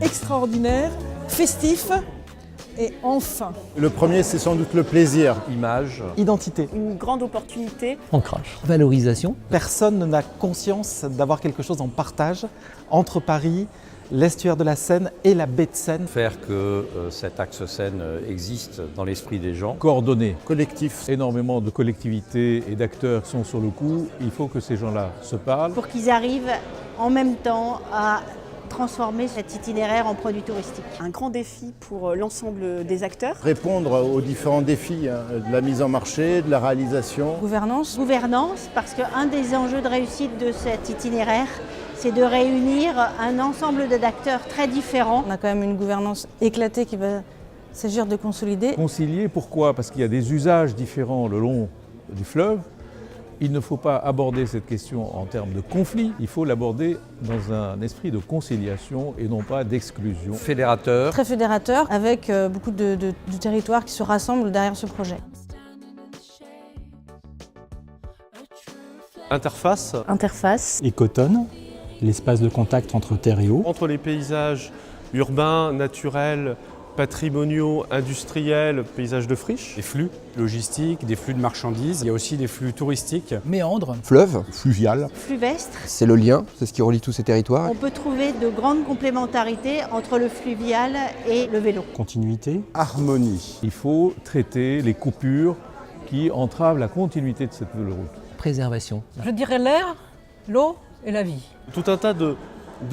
extraordinaire, festif et enfin. Le premier, c'est sans doute le plaisir. Image, Identité. Une grande opportunité. Ancrage. Valorisation. Personne n'a conscience d'avoir quelque chose en partage entre Paris, l'estuaire de la Seine et la baie de Seine. faire que cet axe Seine existe dans l'esprit des gens. Coordonné. Collectif. Énormément de collectivités et d'acteurs sont sur le coup. Il faut que ces gens-là se parlent. Pour qu'ils arrivent en même temps à transformer cet itinéraire en produit touristique. Un grand défi pour l'ensemble des acteurs. Répondre aux différents défis de la mise en marché, de la réalisation. Gouvernance. Gouvernance, parce qu'un des enjeux de réussite de cet itinéraire, c'est de réunir un ensemble d'acteurs très différents. On a quand même une gouvernance éclatée qui va s'agir de consolider. Concilier, pourquoi? Parce qu'il y a des usages différents le long du fleuve. Il ne faut pas aborder cette question en termes de conflit, il faut l'aborder dans un esprit de conciliation et non pas d'exclusion. Fédérateur, Très fédérateur, avec beaucoup de territoires qui se rassemblent derrière ce projet. Interface Interface. Écotone, l'espace de contact entre terre et eau. entre les paysages urbains, naturels, patrimoniaux, industriels, paysages de friche. Des flux logistiques, des flux de marchandises, il y a aussi des flux touristiques. Méandre. Fleuve, fluvial, Fluvestre. c'est le lien, c'est ce qui relie tous ces territoires. On peut trouver de grandes complémentarités entre le fluvial et le vélo. Continuité. Harmonie. Il faut traiter les coupures qui entravent la continuité de cette véloroute. Préservation. Je dirais l'air, l'eau et la vie. Tout un tas de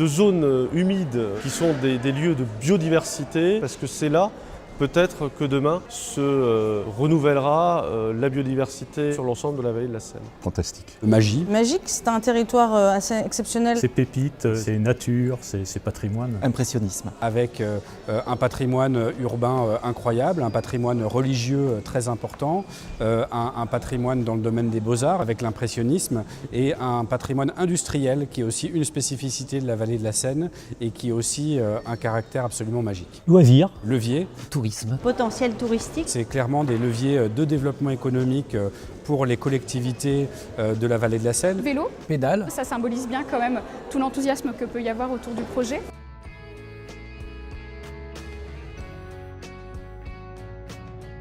zones humides qui sont des lieux de biodiversité, parce que c'est là peut-être que demain se renouvellera la biodiversité sur l'ensemble de la vallée de la Seine. Fantastique. Magie, Magique, c'est un territoire assez exceptionnel. C'est pépites, c'est nature, c'est patrimoine. Impressionnisme. avec un patrimoine urbain incroyable, un patrimoine religieux très important, un patrimoine dans le domaine des beaux-arts avec l'impressionnisme et un patrimoine industriel qui est aussi une spécificité de la vallée de la Seine et qui est aussi un caractère absolument magique. Loisirs. Levier, Tourisme. Potentiel touristique. c'est clairement des leviers de développement économique pour les collectivités de la vallée de la Seine. Vélo, Pédale. ça symbolise bien quand même tout l'enthousiasme que peut y avoir autour du projet.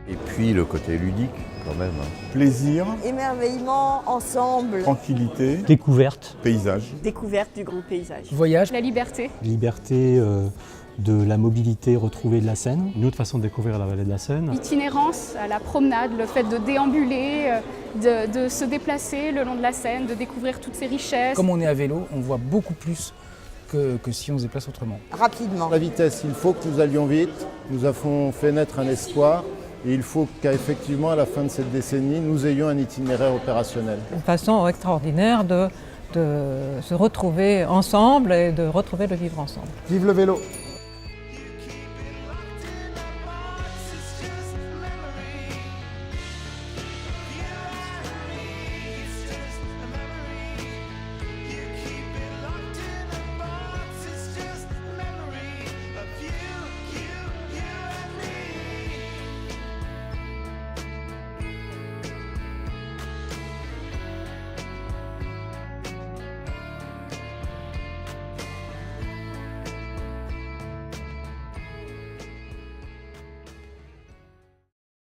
et puis le côté ludique quand même. Plaisir, Émerveillement ensemble. tranquillité, Découverte. paysage. Découverte du grand paysage. Voyage. La liberté. Liberté de la mobilité retrouvée de la Seine. Une autre façon de découvrir la vallée de la Seine. Itinérance, la promenade, le fait de déambuler, de se déplacer le long de la Seine, de découvrir toutes ces richesses. Comme on est à vélo, on voit beaucoup plus que si on se déplace autrement. Rapidement. La vitesse, il faut que nous allions vite. Nous avons fait naître un espoir. Et il faut qu'effectivement, à la fin de cette décennie, nous ayons un itinéraire opérationnel. Une façon extraordinaire de se retrouver ensemble et de retrouver le vivre ensemble. Vive le vélo!